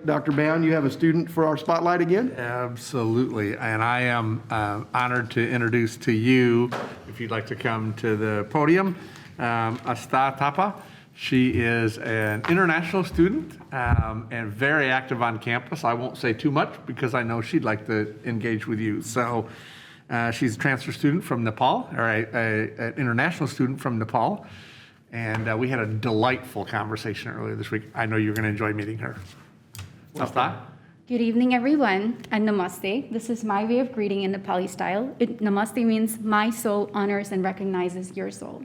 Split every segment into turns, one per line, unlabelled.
Dr. Bound, you have a student for our spotlight again?
Absolutely, and I am honored to introduce to you, if you'd like to come to the podium, Asta Thapa. She is an international student and very active on campus. I won't say too much because I know she'd like to engage with you. So she's a transfer student from Nepal, or an international student from Nepal, and we had a delightful conversation earlier this week. I know you're going to enjoy meeting her. Asta?
Good evening, everyone, and namaste. This is my way of greeting in Nepali style. Namaste means my soul honors and recognizes your soul.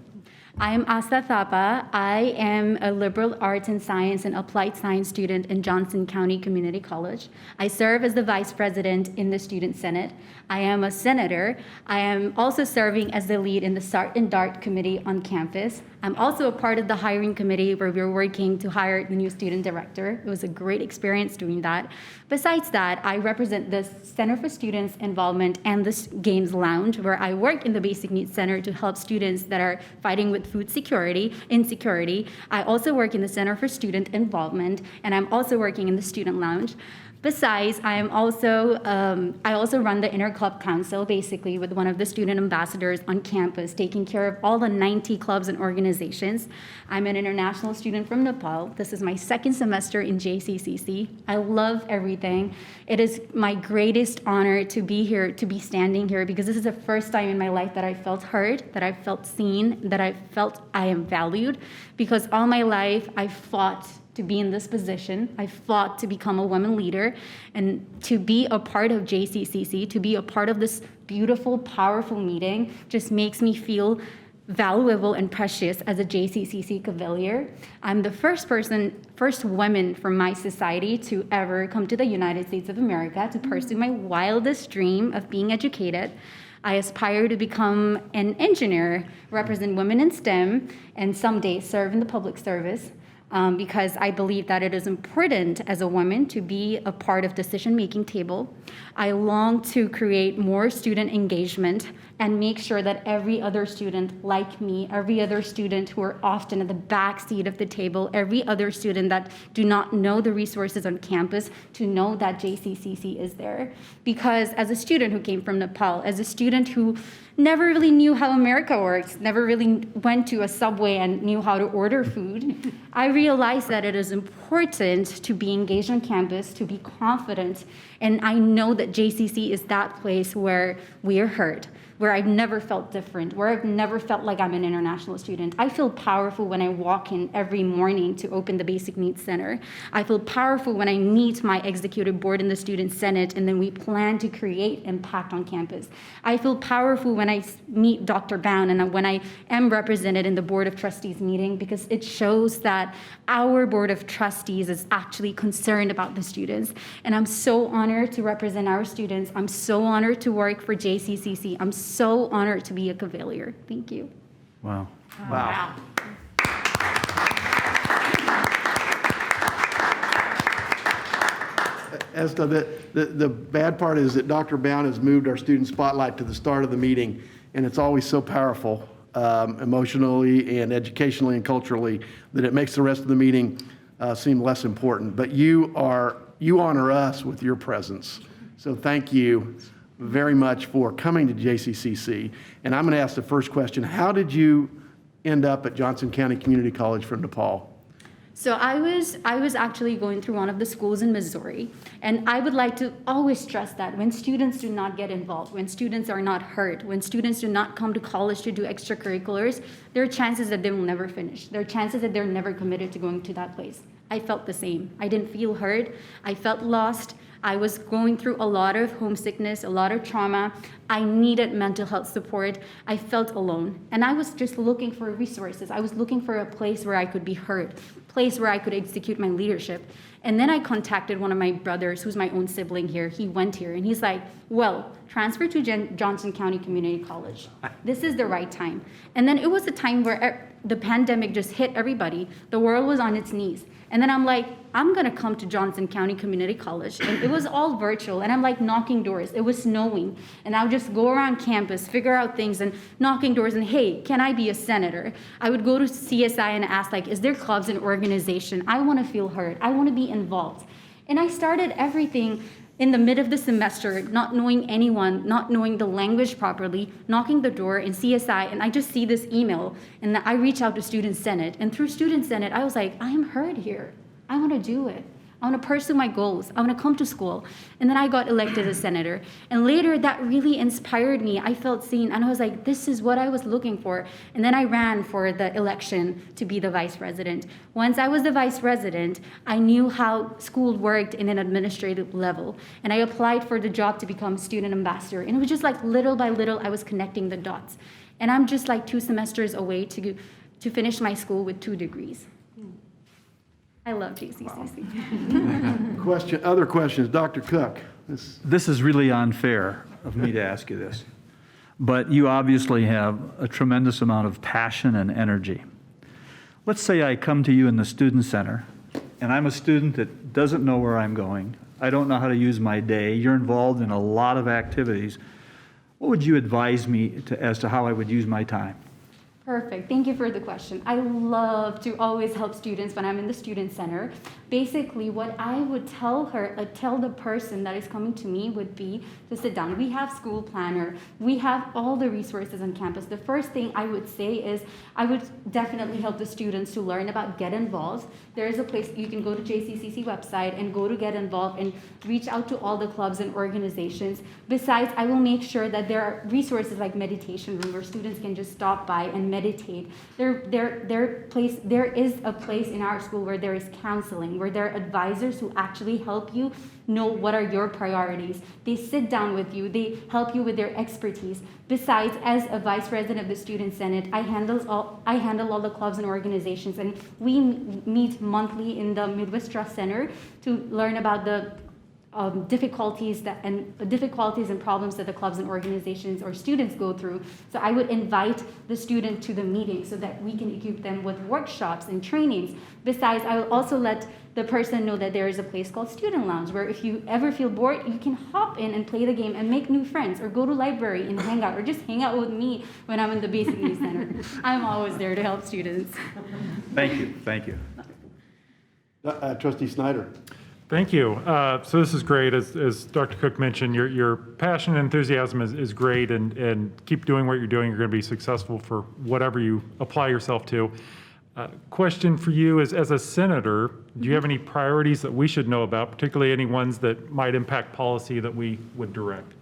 I am Asta Thapa. I am a liberal arts and science and applied science student in Johnson County Community College. I serve as the vice president in the Student Senate. I am a senator. I am also serving as the lead in the SART and DART committee on campus. I'm also a part of the hiring committee where we're working to hire the new student director. It was a great experience doing that. Besides that, I represent the Center for Students Involvement and the Games Lounge, where I work in the Basic Needs Center to help students that are fighting with food insecurity. I also work in the Center for Student Involvement, and I'm also working in the Student Lounge. Besides, I also run the Interclub Council, basically with one of the student ambassadors on campus, taking care of all the 90 clubs and organizations. I'm an international student from Nepal. This is my second semester in JCCC. I love everything. It is my greatest honor to be here, to be standing here, because this is the first time in my life that I felt heard, that I felt seen, that I felt I am valued, because all my life I fought to be in this position. I fought to become a women leader and to be a part of JCCC, to be a part of this beautiful, powerful meeting just makes me feel valuable and precious as a JCCC Cavalier. I'm the first woman from my society to ever come to the United States of America to pursue my wildest dream of being educated. I aspire to become an engineer, represent women in STEM, and someday serve in the public service. Because I believe that it is important as a woman to be a part of decision-making table. I long to create more student engagement and make sure that every other student like me, every other student who are often at the back seat of the table, every other student that do not know the resources on campus, to know that JCCC is there. Because as a student who came from Nepal, as a student who never really knew how America works, never really went to a Subway and knew how to order food, I realized that it is important to be engaged on campus, to be confident, and I know that JCC is that place where we are heard, where I've never felt different, where I've never felt like I'm an international student. I feel powerful when I walk in every morning to open the Basic Needs Center. I feel powerful when I meet my executive board in the Student Senate and then we plan to create impact on campus. I feel powerful when I meet Dr. Bound and when I am represented in the Board of Trustees meeting, because it shows that our Board of Trustees is actually concerned about the students. And I'm so honored to represent our students. I'm so honored to work for JCCC. I'm so honored to be a Cavalier. Thank you.
Wow. Esther, the bad part is that Dr. Bound has moved our student spotlight to the start of the meeting, and it's always so powerful, emotionally and educationally and culturally, that it makes the rest of the meeting seem less important. But you honor us with your presence. So thank you very much for coming to JCCC. And I'm going to ask the first question. How did you end up at Johnson County Community College from Nepal?
So I was actually going through one of the schools in Missouri, and I would like to always stress that when students do not get involved, when students are not heard, when students do not come to college to do extracurriculars, there are chances that they will never finish. There are chances that they're never committed to going to that place. I felt the same. I didn't feel heard. I felt lost. I was going through a lot of homesickness, a lot of trauma. I needed mental health support. I felt alone. And I was just looking for resources. I was looking for a place where I could be heard, a place where I could execute my leadership. And then I contacted one of my brothers, who's my own sibling here. He went here, and he's like, well, transfer to Johnson County Community College. This is the right time. And then it was a time where the pandemic just hit everybody. The world was on its knees. And then I'm like, I'm gonna come to Johnson County Community College. And it was all virtual, and I'm like knocking doors. It was snowing. And I would just go around campus, figure out things, and knocking doors, and hey, can I be a senator? I would go to CSI and ask, like, is there clubs and organization? I wanna feel heard. I wanna be involved. And I started everything in the mid of the semester, not knowing anyone, not knowing the language properly, knocking the door in CSI, and I just see this email, and I reach out to Student Senate. And through Student Senate, I was like, I am heard here. I want to do it. I want to pursue my goals. I want to come to school. And then I got elected as senator. And later, that really inspired me. I felt seen, and I was like, this is what I was looking for. And then I ran for the election to be the vice president. Once I was the vice president, I knew how school worked in an administrative level. And I applied for the job to become student ambassador. And it was just like little by little, I was connecting the dots. And I'm just like 2 semesters away to finish my school with 2 degrees. I love JCCC.
Other questions? Dr. Cook?
This is really unfair of me to ask you this, but you obviously have a tremendous amount of passion and energy. Let's say I come to you in the Student Center, and I'm a student that doesn't know where I'm going. I don't know how to use my day. You're involved in a lot of activities. What would you advise me as to how I would use my time?
Perfect. Thank you for the question. I love to always help students when I'm in the Student Center. Basically, what I would tell the person that is coming to me would be to sit down. We have school planner. We have all the resources on campus. The first thing I would say is I would definitely help the students to learn about Get Involved. There is a place you can go to JCCC website and go to Get Involved and reach out to all the clubs and organizations. Besides, I will make sure that there are resources like meditation room where students can just stop by and meditate. There is a place in our school where there is counseling, where there are advisors who actually help you know what are your priorities. They sit down with you, they help you with their expertise. Besides, as a vice president of the Student Senate, I handle all the clubs and organizations, and we meet monthly in the Midwest Trust Center to learn about the difficulties and problems that the clubs and organizations or students go through. So I would invite the student to the meeting so that we can equip them with workshops and trainings. Besides, I will also let the person know that there is a place called Student Lounge where if you ever feel bored, you can hop in and play the game and make new friends, or go to library and hang out, or just hang out with me when I'm in the Basic Needs Center. I'm always there to help students.
Thank you. Thank you.
Trustee Snyder?
Thank you. So this is great. As Dr. Cook mentioned, your passion and enthusiasm is great, and keep doing what you're doing. You're going to be successful for whatever you apply yourself to. Question for you is, as a senator, do you have any priorities that we should know about, particularly any ones that might impact policy that we would direct?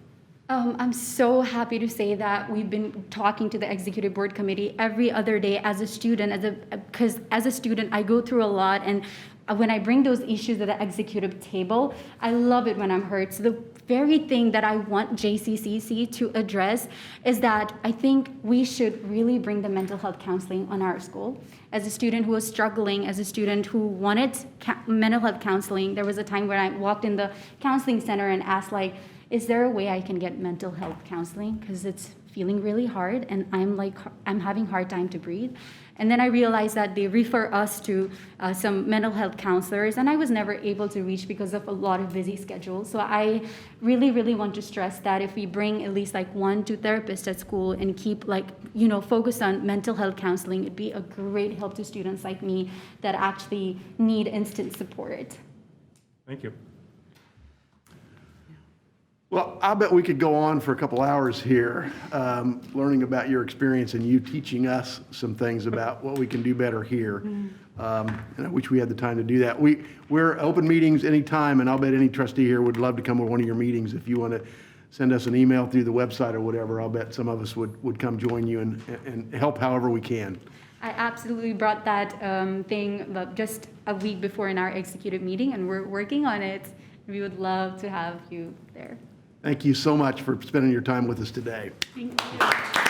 I'm so happy to say that we've been talking to the Executive Board Committee every other day as a student, because as a student, I go through a lot, and when I bring those issues to the executive table, I love it when I'm heard. So the very thing that I want JCCC to address is that I think we should really bring the mental health counseling on our school. As a student who was struggling, as a student who wanted mental health counseling, there was a time when I walked in the counseling center and asked, like, is there a way I can get mental health counseling? Because it's feeling really hard, and I'm having a hard time to breathe. And then I realized that they refer us to some mental health counselors, and I was never able to reach because of a lot of busy schedules. So I really, really want to stress that if we bring at least like 1 to 2 therapists at school and keep focused on mental health counseling, it'd be a great help to students like me that actually need instant support.
Thank you.
Well, I bet we could go on for a couple hours here, learning about your experience and you teaching us some things about what we can do better here. And I wish we had the time to do that. We're open meetings anytime, and I'll bet any trustee here would love to come to one of your meetings. If you want to send us an email through the website or whatever, I'll bet some of us would come join you and help however we can.
I absolutely brought that thing just a week before in our executive meeting, and we're working on it. We would love to have you there.
Thank you so much for spending your time with us today.
Thank you.